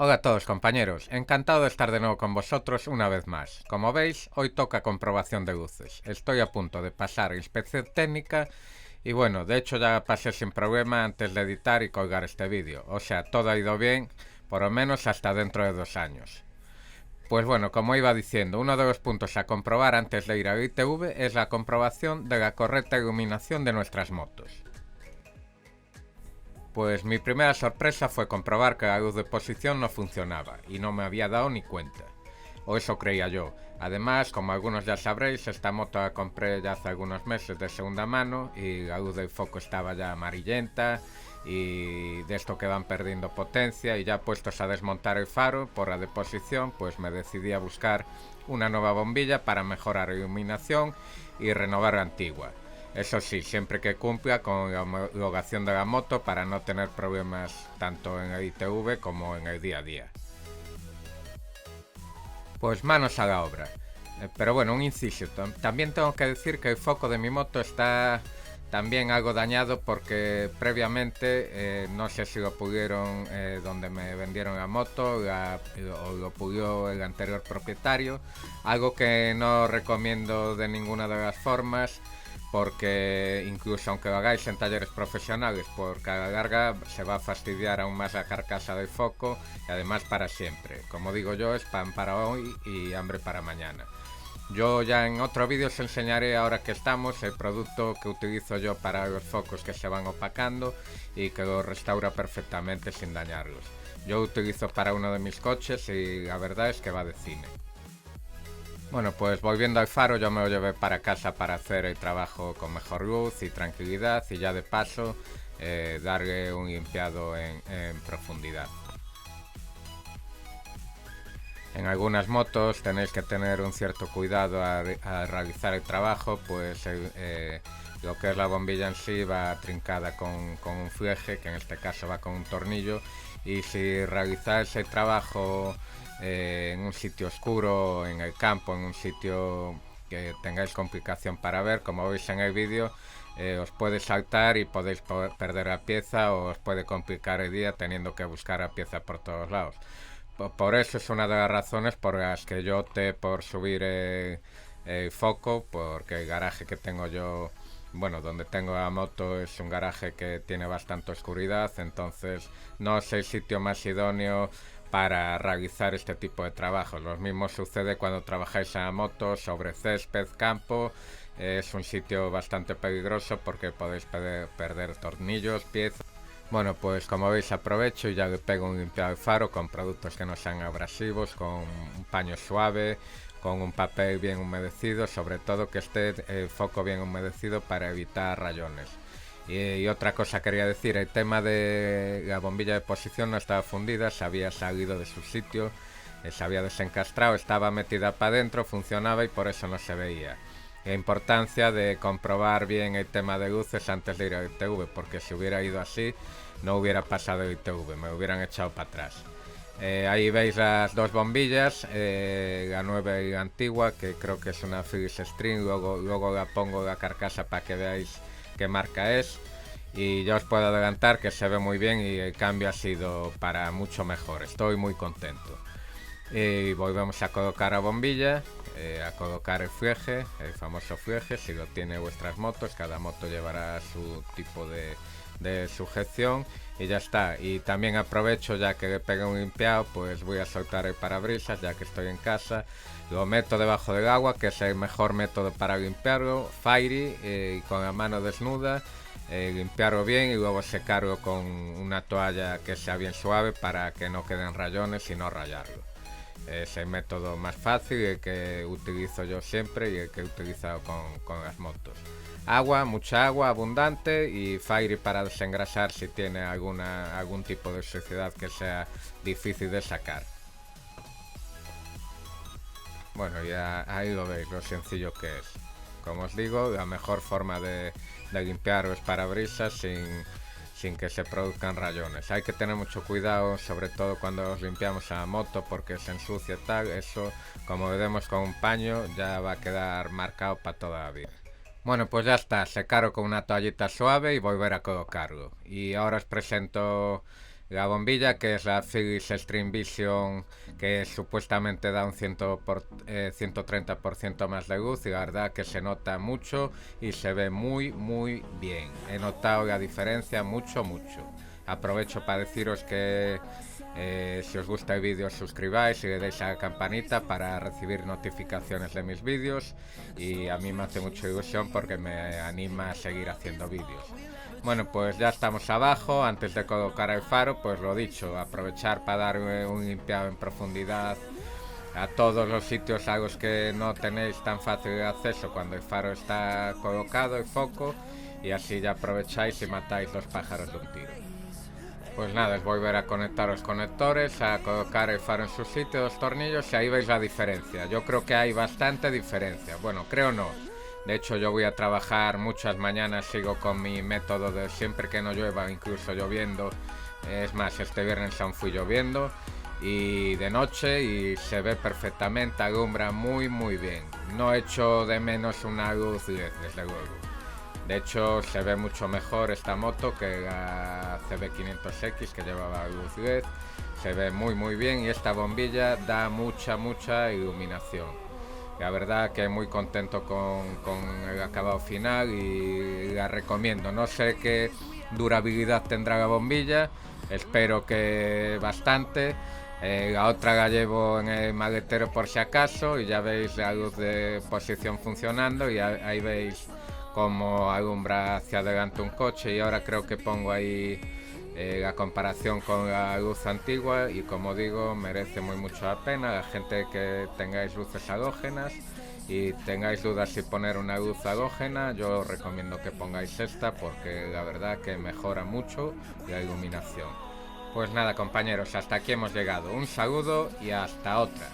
Hola a todos compañeros, encantado de estar de nuevo con vosotros una vez más. Como veis, hoy toca comprobación de luces. Estoy a punto de pasar a inspección técnica y bueno, de hecho ya pasé sin problema antes de editar y colgar este vídeo. O sea, todo ha ido bien, por lo menos hasta dentro de 2 años. Pues bueno, como iba diciendo, uno de los puntos a comprobar antes de ir a ITV es la comprobación de la correcta iluminación de nuestras motos. Pues mi primera sorpresa fue comprobar que la luz de posición no funcionaba y no me había dado ni cuenta. O eso creía yo. Además, como algunos ya sabréis, esta moto la compré ya hace algunos meses de segunda mano y la luz del foco estaba ya amarillenta y de esto que van perdiendo potencia, y ya puestos a desmontar el faro por la deposición, pues me decidí a buscar una nueva bombilla para mejorar la iluminación y renovar la antigua. Eso sí, siempre que cumpla con la homologación de la moto para no tener problemas tanto en el ITV como en el día a día. Pues manos a la obra. Pero bueno, un inciso. También tengo que decir que el foco de mi moto está también algo dañado porque previamente, no sé si lo pudieron donde me vendieron la moto o lo pulió el anterior propietario. Algo que no recomiendo de ninguna de las formas, porque incluso aunque lo hagáis en talleres profesionales, porque a la larga se va a fastidiar aún más la carcasa del foco y además para siempre. Como digo yo, es pan para hoy y hambre para mañana. Yo ya en otro vídeo os enseñaré, ahora que estamos, el producto que utilizo yo para los focos que se van opacando y que los restaura perfectamente sin dañarlos. Yo lo utilizo para uno de mis coches y la verdad es que va de cine. Bueno, pues volviendo al faro, yo me lo llevé para casa para hacer el trabajo con mejor luz y tranquilidad, y ya de paso darle un limpiado en profundidad. En algunas motos tenéis que tener un cierto cuidado a realizar el trabajo, pues lo que es la bombilla en sí va trincada con un fleje, que en este caso va con un tornillo, y si realizáis el trabajo en un sitio oscuro, en el campo, en un sitio que tengáis complicación para ver, como veis en el vídeo, os puede saltar y podéis perder la pieza, o os puede complicar el día teniendo que buscar la pieza por todos lados. Por eso es una de las razones por las que yo opté por subir el foco, porque el garaje que tengo yo, bueno, donde tengo la moto, es un garaje que tiene bastante oscuridad, entonces no es el sitio más idóneo para realizar este tipo de trabajos. Lo mismo sucede cuando trabajáis en la moto sobre césped, campo. Es un sitio bastante peligroso porque podéis perder tornillos, piezas. Bueno, pues como veis, aprovecho y ya le pego un limpiado al faro con productos que no sean abrasivos, con un paño suave, con un papel bien humedecido, sobre todo que esté el foco bien humedecido para evitar rayones. Y otra cosa quería decir, el tema de la bombilla de posición no estaba fundida, se había salido de su sitio, se había desencastrado, estaba metida para adentro, funcionaba y por eso no se veía. La importancia de comprobar bien el tema de luces antes de ir al ITV, porque si hubiera ido así no hubiera pasado el ITV, me hubieran echado para atrás. Ahí veis las dos bombillas, la nueva y la antigua, que creo que es una Philips String. Luego la pongo la carcasa para que veáis qué marca es. Y ya os puedo adelantar que se ve muy bien y el cambio ha sido para mucho mejor, estoy muy contento. Y volvemos a colocar la bombilla, a colocar el fleje, el famoso fleje, si lo tiene vuestras motos, cada moto llevará su tipo de sujeción, y ya está. Y también aprovecho, ya que le pegué un limpiado, pues voy a soltar el parabrisas ya que estoy en casa. Lo meto debajo del agua, que es el mejor método para limpiarlo, fairy, y con la mano desnuda, limpiarlo bien y luego secarlo con una toalla que sea bien suave para que no queden rayones y no rayarlo. Es el método más fácil y el que utilizo yo siempre y el que he utilizado con las motos. Agua, mucha agua, abundante, y fairy para desengrasar si tiene algún tipo de suciedad que sea difícil de sacar. Bueno, ya ahí lo veis, lo sencillo que es. Como os digo, la mejor forma de limpiar los parabrisas sin que se produzcan rayones. Hay que tener mucho cuidado, sobre todo cuando los limpiamos a la moto, porque se ensucia y tal. Eso, como lo demos con un paño, ya va a quedar marcado para toda la vida. Bueno, pues ya está, secarlo con una toallita suave y volver a colocarlo. Y ahora os presento La bombilla, que es la Philips Stream Vision, que supuestamente da un 130% más de luz, y la verdad que se nota mucho y se ve muy bien. He notado la diferencia mucho. Aprovecho para deciros que si os gusta el vídeo, suscribáis y le deis a la campanita para recibir notificaciones de mis vídeos, y a mí me hace mucha ilusión porque me anima a seguir haciendo vídeos. Bueno, pues ya estamos abajo. Antes de colocar el faro, pues lo dicho, aprovechar para dar un limpiado en profundidad a todos los sitios a los que no tenéis tan fácil acceso cuando el faro está colocado, el foco, y así ya aprovecháis y matáis los pájaros de un tiro. Pues nada, es volver a conectar los conectores, a colocar el faro en su sitio, los tornillos, y ahí veis la diferencia. Yo creo que hay bastante diferencia. Bueno, creo no. De hecho, yo voy a trabajar muchas mañanas, sigo con mi método de siempre que no llueva, incluso lloviendo. Es más, este viernes aún fui lloviendo, y de noche, y se ve perfectamente, alumbra muy bien. No echo de menos una luz LED, desde luego. De hecho, se ve mucho mejor esta moto que la CB500X, que llevaba luz LED. Se ve muy bien, y esta bombilla da mucha iluminación. La verdad que muy contento con el acabado final y la recomiendo. No sé qué durabilidad tendrá la bombilla, espero que bastante. La otra la llevo en el maletero por si acaso, y ya veis la luz de posición funcionando, y ahí veis cómo alumbra hacia adelante un coche. Y ahora creo que pongo ahí la comparación con la luz antigua, y como digo, merece mucho la pena. La gente que tengáis luces halógenas y tengáis dudas si poner una luz halógena, yo os recomiendo que pongáis esta, porque la verdad que mejora mucho la iluminación. Pues nada, compañeros, hasta aquí hemos llegado. Un saludo y hasta otra.